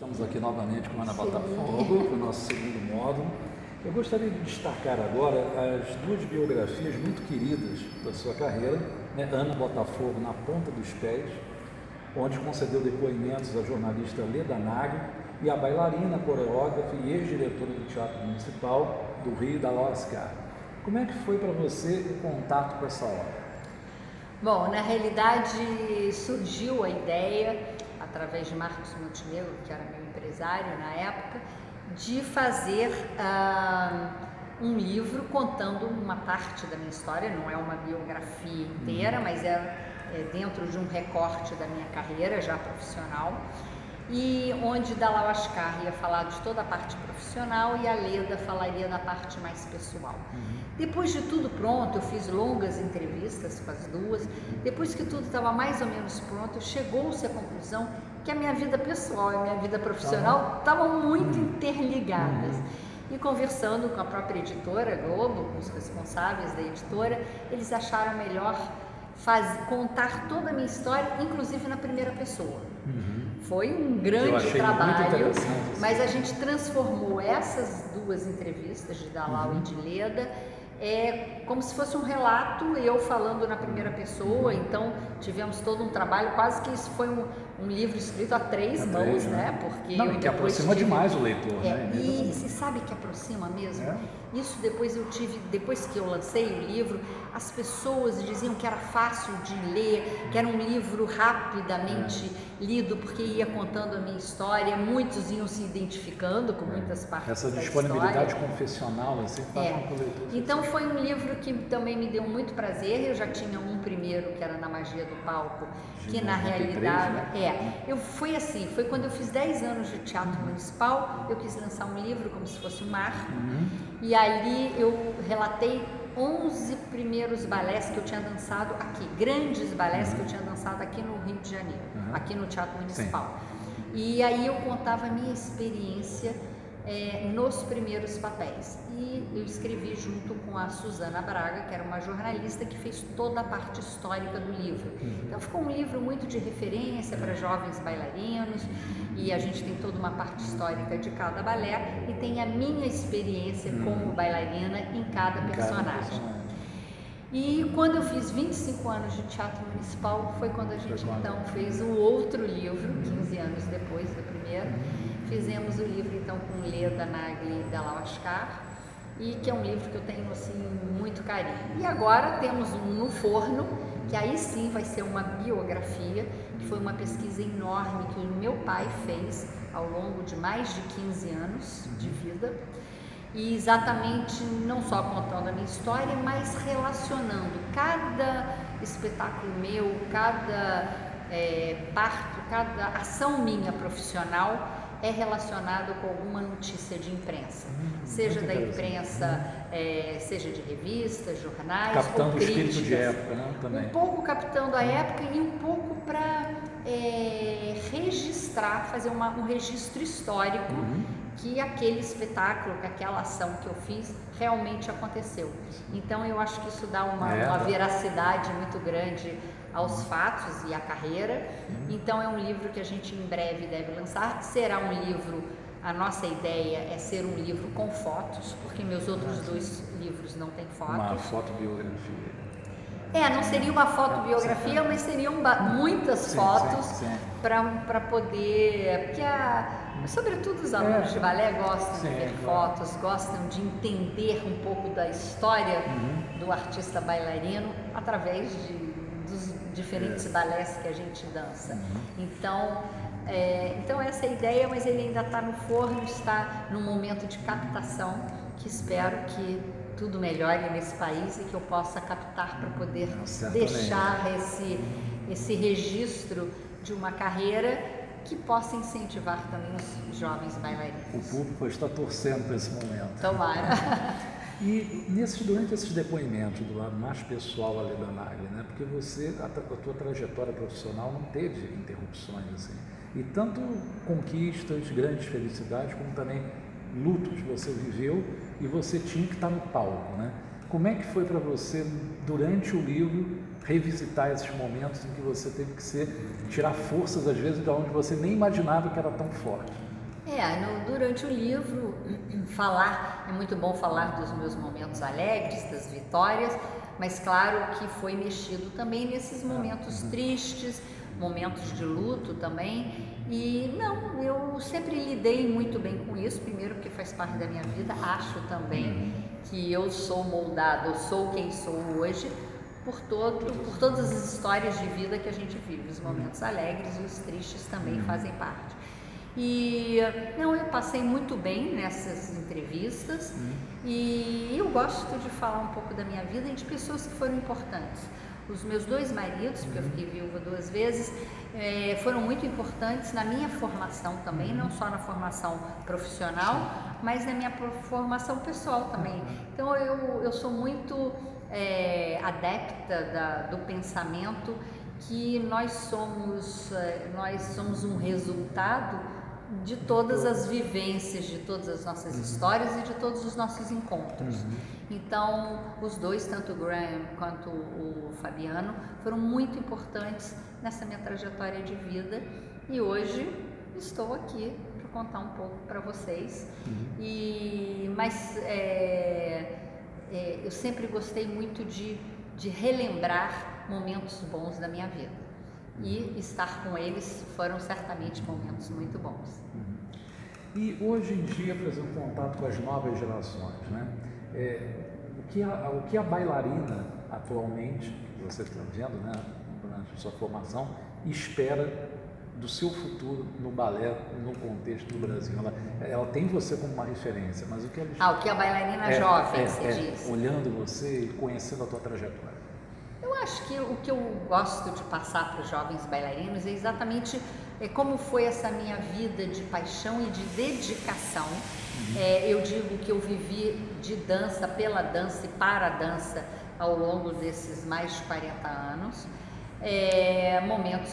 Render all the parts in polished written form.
Estamos aqui novamente com a Ana Botafogo, para o nosso segundo módulo. Eu gostaria de destacar agora as duas biografias muito queridas da sua carreira, né? Ana Botafogo, Na Ponta dos Pés, onde concedeu depoimentos à jornalista Leda Nagli, e a bailarina, coreógrafa e ex-diretora do Teatro Municipal do Rio, Dalal Ascar. Como é que foi para você o contato com essa obra? Bom, na realidade surgiu a ideia, através de Marcos Montenegro, que era meu empresário na época, de fazer um livro contando uma parte da minha história, não é uma biografia inteira, mas é dentro de um recorte da minha carreira já profissional, e onde Dalal Ascar ia falar de toda a parte profissional e a Leda falaria da parte mais pessoal. Depois de tudo pronto, eu fiz longas entrevistas com as duas. Depois que tudo estava mais ou menos pronto, chegou-se à conclusão que a minha vida pessoal e a minha vida profissional estavam muito interligadas. E conversando com a própria editora Globo, com os responsáveis da editora, eles acharam melhor contar toda a minha história, inclusive na primeira pessoa. Foi um grande trabalho, mas a gente transformou essas duas entrevistas de Dalal e de Leda como se fosse um relato, eu falando na primeira pessoa. Então tivemos todo um trabalho, quase que isso foi um livro escrito a três mãos, né? Porque não, que aproxima demais o leitor, né? E você sabe que aproxima mesmo? Isso depois depois que eu lancei o livro, as pessoas diziam que era fácil de ler, que era um livro rapidamente lido, porque ia contando a minha história, muitos iam se identificando com muitas partes da história. Essa disponibilidade confessional, assim, faz com que o leitor... Então foi um livro que também me deu muito prazer. Eu já tinha um primeiro, que era Na Magia do Palco, que na realidade... Foi assim, foi quando eu fiz 10 anos de teatro municipal, eu quis lançar um livro como se fosse um marco, e ali eu relatei 11 primeiros balés que eu tinha dançado aqui, grandes balés que eu tinha dançado aqui no Rio de Janeiro, aqui no Teatro Municipal. E aí eu contava a minha experiência nos primeiros papéis. E eu escrevi junto com a Suzana Braga, que era uma jornalista que fez toda a parte histórica do livro. Então ficou um livro muito de referência para jovens bailarinos, e a gente tem toda uma parte histórica de cada balé e tem a minha experiência como bailarina em cada personagem. E quando eu fiz 25 anos de teatro municipal, foi quando a gente então fez o outro livro, 15 anos depois do primeiro. Fizemos o livro então com Leda Nagli e Dalal Ascar, e que é um livro que eu tenho assim muito carinho. E agora temos um no forno, que aí sim vai ser uma biografia, que foi uma pesquisa enorme que o meu pai fez ao longo de mais de 15 anos de vida. E exatamente não só contando a minha história, mas relacionando cada espetáculo meu, cada parto, cada ação minha profissional é relacionado com alguma notícia de imprensa, seja da imprensa, seja de revistas, jornais, captando ou o críticas. espírito de época, né? Também. Um pouco captando a época e um pouco para registrar, fazer um registro histórico que aquele espetáculo, que aquela ação que eu fiz realmente aconteceu. Então eu acho que isso dá uma veracidade muito grande aos fatos e à carreira. Então é um livro que a gente em breve deve lançar. Será um livro, a nossa ideia é ser um livro com fotos, porque meus outros dois livros não têm fotos. Uma fotobiografia. Não seria uma fotobiografia, mas seriam muitas fotos para poder... Porque sobretudo os alunos de balé gostam de ver fotos, gostam de entender um pouco da história do artista bailarino através dos diferentes balés que a gente dança. Então essa é a ideia, mas ele ainda está no forno, está no momento de captação, que espero que tudo melhore nesse país e que eu possa captar para poder deixar esse registro de uma carreira que possa incentivar também os jovens bailarinos. O público está torcendo para esse momento. Tomara. E durante esses depoimentos do lado mais pessoal ali da Nagli, né? Porque a tua trajetória profissional não teve interrupções, assim. E tanto conquistas, grandes felicidades, como também lutos que você viveu e você tinha que estar no palco, né? Como é que foi para você, durante o livro, revisitar esses momentos em que você teve que tirar forças, às vezes, de onde você nem imaginava que era tão forte? Durante o livro, é muito bom falar dos meus momentos alegres, das vitórias, mas claro que foi mexido também nesses momentos tristes, momentos de luto também. E não, eu sempre lidei muito bem com isso, primeiro porque faz parte da minha vida, acho também que eu sou moldada, eu sou quem sou hoje, por todas as histórias de vida que a gente vive, os momentos alegres e os tristes também fazem parte. E não, eu passei muito bem nessas entrevistas e eu gosto de falar um pouco da minha vida e de pessoas que foram importantes. Os meus 2 maridos, porque eu fiquei viúva 2 vezes, foram muito importantes na minha formação também, não só na formação profissional, mas na minha formação pessoal também. Então eu sou muito adepta do pensamento que nós somos um resultado de todas as vivências, de todas as nossas histórias e de todos os nossos encontros. Então, os 2, tanto o Graham quanto o Fabiano, foram muito importantes nessa minha trajetória de vida e hoje estou aqui para contar um pouco para vocês. Mas eu sempre gostei muito de relembrar momentos bons da minha vida. E estar com eles foram certamente momentos muito bons. E hoje em dia, por exemplo, contato com as novas gerações, né? O que a bailarina atualmente, que você está vendo, né, durante a sua formação, espera do seu futuro no balé, no contexto do Brasil? Ela tem você como uma referência, mas o que ela... o que a bailarina jovem, você diz? Olhando você e conhecendo a tua trajetória. Eu acho que o que eu gosto de passar para os jovens bailarinos é exatamente como foi essa minha vida de paixão e de dedicação. Eu digo que eu vivi de dança, pela dança e para a dança ao longo desses mais de 40 anos.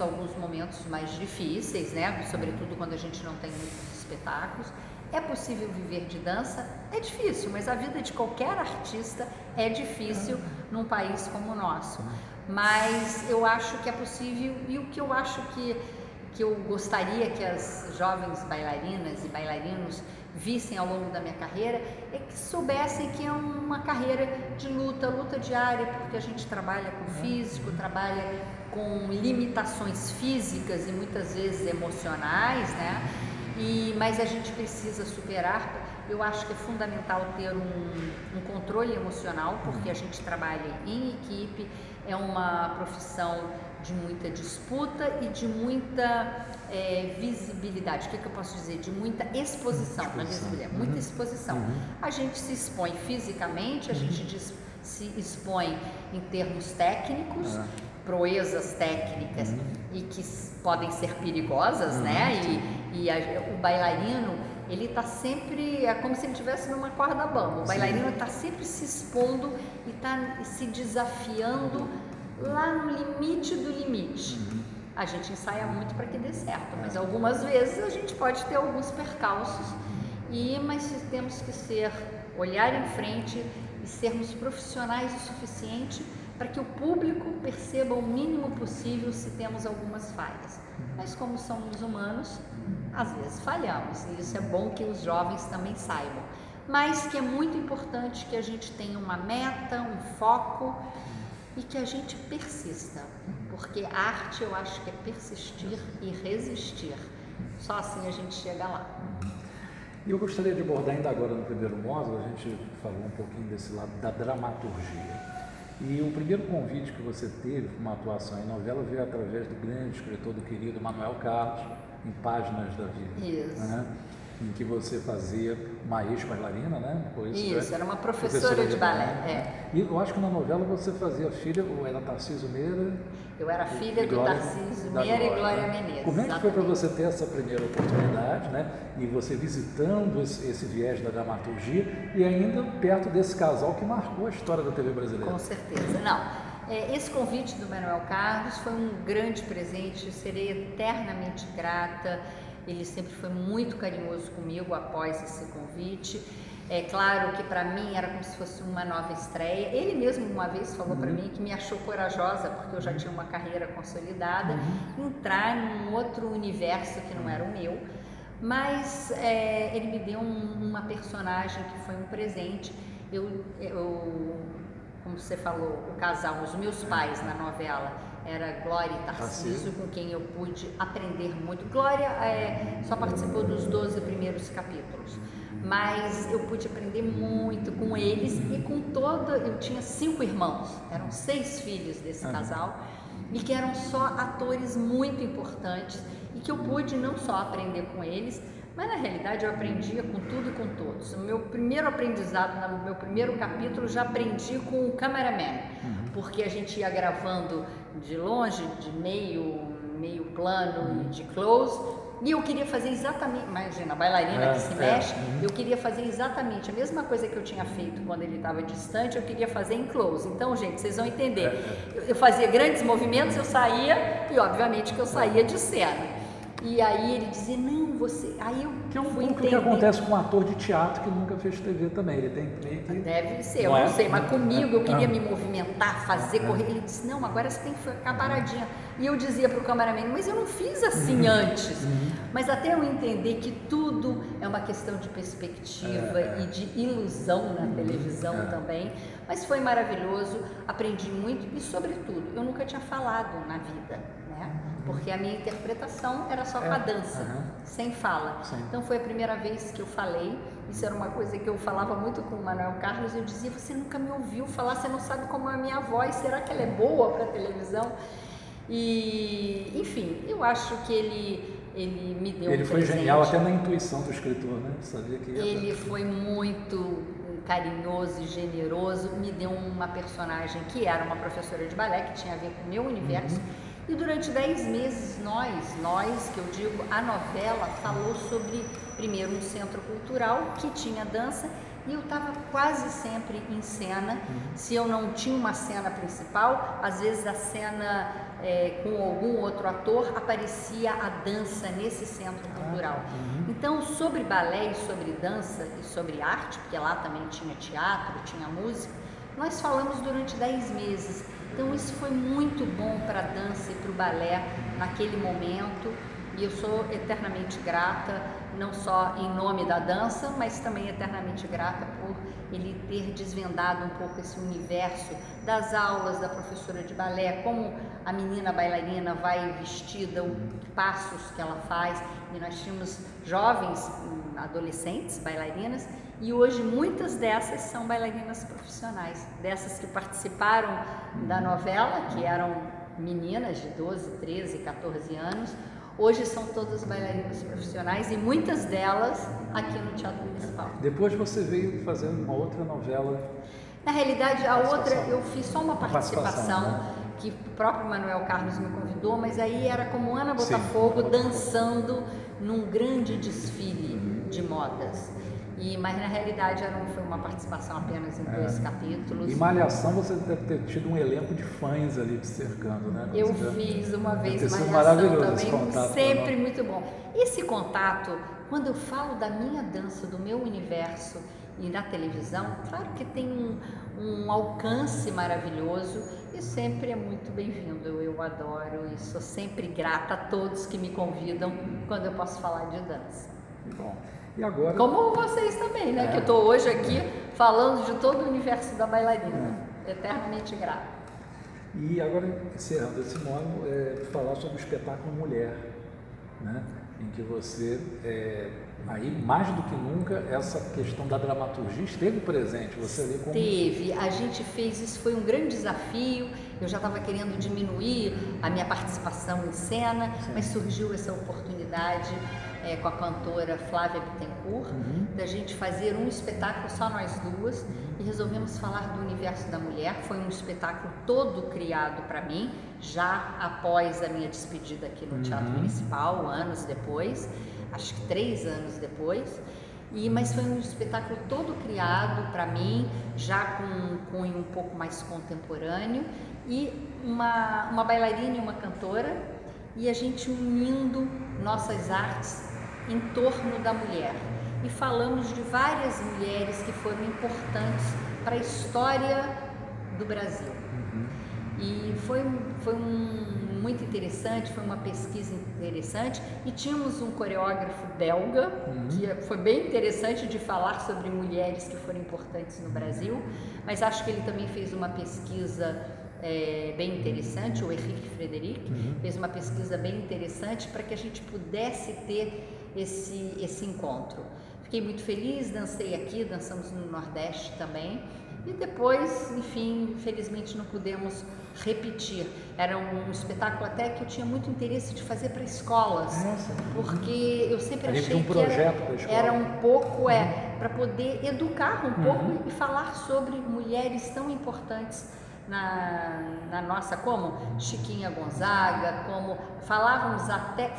Alguns momentos mais difíceis, né? Sobretudo quando a gente não tem muitos espetáculos. É possível viver de dança? É difícil, mas a vida de qualquer artista é difícil num país como o nosso. Mas eu acho que é possível, e o que eu acho que eu gostaria que as jovens bailarinas e bailarinos vissem ao longo da minha carreira é que soubessem que é uma carreira de luta diária, porque a gente trabalha com físico, trabalha com limitações físicas e muitas vezes emocionais, né? Mas a gente precisa superar. Eu acho que é fundamental ter um controle emocional, porque a gente trabalha em equipe, é uma profissão de muita disputa e de muita visibilidade. O que eu posso dizer? De muita exposição, não é visibilidade, muita exposição. A gente se expõe fisicamente, a gente se expõe em termos técnicos, proezas técnicas e que podem ser perigosas, né? O bailarino, ele está sempre, é como se ele estivesse numa corda bamba. O bailarino está sempre se expondo e está se desafiando lá no limite do limite. A gente ensaia muito para que dê certo, mas algumas vezes a gente pode ter alguns percalços, mas temos que olhar em frente e sermos profissionais o suficiente para que o público perceba o mínimo possível se temos algumas falhas. Mas como somos humanos, às vezes falhamos, e isso é bom que os jovens também saibam. Mas que é muito importante que a gente tenha uma meta, um foco e que a gente persista, porque a arte eu acho que é persistir e resistir. Só assim a gente chega lá. E eu gostaria de abordar ainda agora no primeiro módulo, a gente falou um pouquinho desse lado da dramaturgia. E o primeiro convite que você teve para uma atuação em novela veio através do grande escritor, do querido Manuel Carlos, em Páginas da Vida. Isso. Né? Em que você fazia uma ex-bailarina, né? Isso, era uma professora de balé. E eu acho que na novela você fazia filha, ou era Tarcísio Meira? Eu era filha do Tarcísio Meira e Glória Menezes. Como é que foi para você ter essa primeira oportunidade, né? E você visitando esse viés da dramaturgia e ainda perto desse casal que marcou a história da TV brasileira? Com certeza. Não, esse convite do Manuel Carlos foi um grande presente, eu serei eternamente grata. Ele sempre foi muito carinhoso comigo após esse convite. É claro que para mim era como se fosse uma nova estreia. Ele mesmo uma vez falou para mim que me achou corajosa, porque eu já tinha uma carreira consolidada, entrar num outro universo que não era o meu. Mas ele me deu uma personagem que foi um presente. Como você falou, o casal, os meus pais na novela era Glória e Tarcísio, com quem eu pude aprender muito. Glória só participou dos 12 primeiros capítulos, mas eu pude aprender muito com eles e com eu tinha 5 irmãos, eram 6 filhos desse casal, e que eram só atores muito importantes e que eu pude não só aprender com eles, mas na realidade eu aprendia com tudo e com todos. O meu primeiro aprendizado, no meu primeiro capítulo, já aprendi com o cameraman, porque a gente ia gravando de longe, de meio plano e de close, e eu queria fazer exatamente, imagina, a bailarina que se mexe, eu queria fazer exatamente a mesma coisa que eu tinha feito quando ele estava distante, eu queria fazer em close. Então, gente, vocês vão entender, eu fazia grandes movimentos, eu saía, e obviamente que eu saía de cena. E aí ele dizia, não, você... Aí eu que é um pouco o que acontece com um ator de teatro que nunca fez TV também. Ele tem que... Deve ser, eu não sei, mas comigo eu queria me movimentar, fazer, correr. Ele disse, não, agora você tem que ficar paradinha. E eu dizia para o cameraman, mas eu não fiz assim antes. Mas até eu entender que tudo é uma questão de perspectiva e de ilusão na televisão também. Mas foi maravilhoso, aprendi muito e, sobretudo, eu nunca tinha falado na vida, né? Porque a minha interpretação era só com a dança, sem fala. Então foi a primeira vez que eu falei. Isso era uma coisa que eu falava muito com o Manuel Carlos. Eu dizia, você nunca me ouviu falar, você não sabe como é a minha voz, será que ela é boa para televisão? E, enfim, eu acho que ele me deu Ele foi genial até na intuição do escritor, né? Sabia que ele foi muito carinhoso e generoso, me deu uma personagem que era uma professora de balé, que tinha a ver com o meu universo. E durante 10 meses nós, que eu digo, a novela falou sobre, primeiro, um centro cultural que tinha dança, e eu estava quase sempre em cena. Se eu não tinha uma cena principal, às vezes a cena com algum outro ator, aparecia a dança nesse centro cultural. Então, sobre balé e sobre dança e sobre arte, porque lá também tinha teatro, tinha música, nós falamos durante 10 meses. Então isso foi muito bom para a dança e para o balé naquele momento, e eu sou eternamente grata, não só em nome da dança, mas também eternamente grata por ele ter desvendado um pouco esse universo das aulas da professora de balé, como a menina bailarina vai vestida, os passos que ela faz, e nós tínhamos jovens, adolescentes, bailarinas, e hoje muitas dessas são bailarinas profissionais, dessas que participaram da novela, que eram meninas de 12, 13, 14 anos, hoje são todas bailarinas profissionais e muitas delas aqui no Teatro Municipal. Depois você veio fazendo uma outra novela. Na realidade, a outra eu fiz só uma participação que o próprio Manuel Carlos me convidou, mas aí era como Ana Botafogo dançando num grande desfile de modas. Mas na realidade foi uma participação apenas em 2 capítulos. Em Malhação você deve ter tido um elenco de fãs ali te cercando, né? Eu fiz uma vez Malhação também, sempre muito bom. Esse contato, quando eu falo da minha dança, do meu universo e na televisão, claro que tem um alcance maravilhoso e sempre é muito bem-vindo. Eu adoro e sou sempre grata a todos que me convidam quando eu posso falar de dança. Bom. E agora... Como vocês também, né? Que eu estou hoje aqui falando de todo o universo da bailarina. Eternamente grata. E agora, encerrando esse modo, falar sobre o espetáculo Mulher, né? Em que você, aí mais do que nunca, essa questão da dramaturgia esteve presente. Você ali como... Teve. A gente fez isso, foi um grande desafio. Eu já estava querendo diminuir a minha participação em cena, mas surgiu essa oportunidade com a cantora Flávia Bittencourt, da gente fazer um espetáculo só nós duas, e resolvemos falar do universo da mulher. Foi um espetáculo todo criado para mim, já após a minha despedida aqui no Teatro Municipal, anos depois, acho que 3 anos depois, mas foi um espetáculo todo criado para mim, já com um cunho um pouco mais contemporâneo, e uma bailarina e uma cantora, e a gente unindo nossas artes em torno da mulher. E falamos de várias mulheres que foram importantes para a história do Brasil. E foi um muito interessante, foi uma pesquisa interessante, e tínhamos um coreógrafo belga, que foi bem interessante de falar sobre mulheres que foram importantes no Brasil, mas acho que ele também fez uma pesquisa bem interessante, o Henrique Frederic, fez uma pesquisa bem interessante para que a gente pudesse ter esse encontro. Fiquei muito feliz, dancei aqui, dançamos no Nordeste também, e depois, enfim, infelizmente não pudemos repetir. Era um espetáculo até que eu tinha muito interesse de fazer para escolas, porque eu sempre achei que era um pouco, para poder educar um pouco e falar sobre mulheres tão importantes na nossa, como Chiquinha Gonzaga, como falávamos até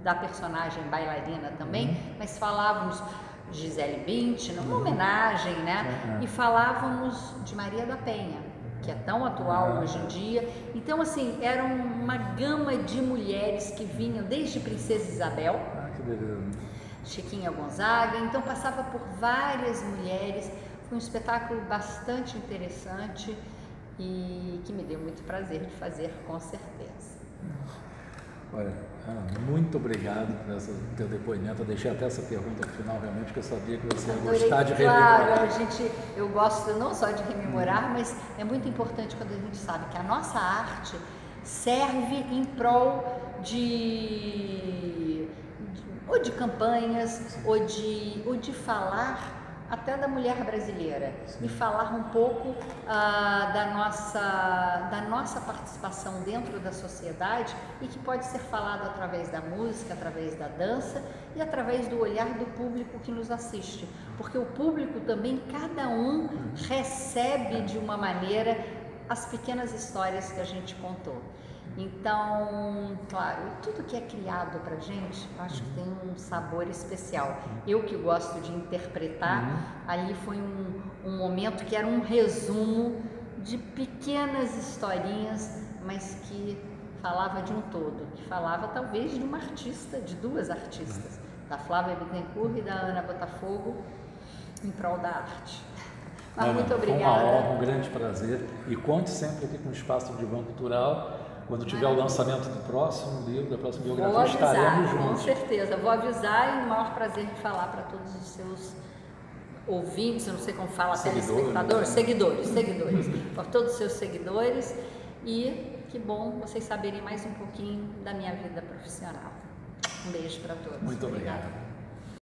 da personagem bailarina também, mas falávamos Gisele Bündchen, uma homenagem, né? E falávamos de Maria da Penha, que é tão atual hoje em dia. Então, assim, era uma gama de mulheres que vinham desde Princesa Isabel, Chiquinha Gonzaga, então passava por várias mulheres. Foi um espetáculo bastante interessante e que me deu muito prazer de fazer, com certeza. Olha, Ana, muito obrigado por teu depoimento. Eu deixei até essa pergunta no final, realmente, porque eu sabia que você ia gostar de rememorar. Claro, eu gosto não só de rememorar, mas é muito importante quando a gente sabe que a nossa arte serve em prol ou de campanhas, ou de falar até da mulher brasileira, e falar um pouco da nossa participação dentro da sociedade, e que pode ser falado através da música, através da dança e através do olhar do público que nos assiste, porque o público também, cada um recebe de uma maneira as pequenas histórias que a gente contou. Então, claro, tudo que é criado pra gente, eu acho que tem um sabor especial. Eu que gosto de interpretar, ali foi um momento que era um resumo de pequenas historinhas, mas que falava de um todo, que falava talvez de uma artista, de duas artistas, da Flávia Bittencourt e da Ana Botafogo, em prol da arte. Mas Ana, muito obrigada. Foi uma honra, um grande prazer, e conte sempre aqui com o Espaço do Divã Cultural. Quando tiver o lançamento do próximo livro, da próxima biografia, estaremos juntos. Com certeza, vou avisar, e o maior prazer de falar para todos os seus ouvintes, eu não sei como fala, telespectadores, seguidores, para todos os seus seguidores, e que bom vocês saberem mais um pouquinho da minha vida profissional. Um beijo para todos. Muito obrigado.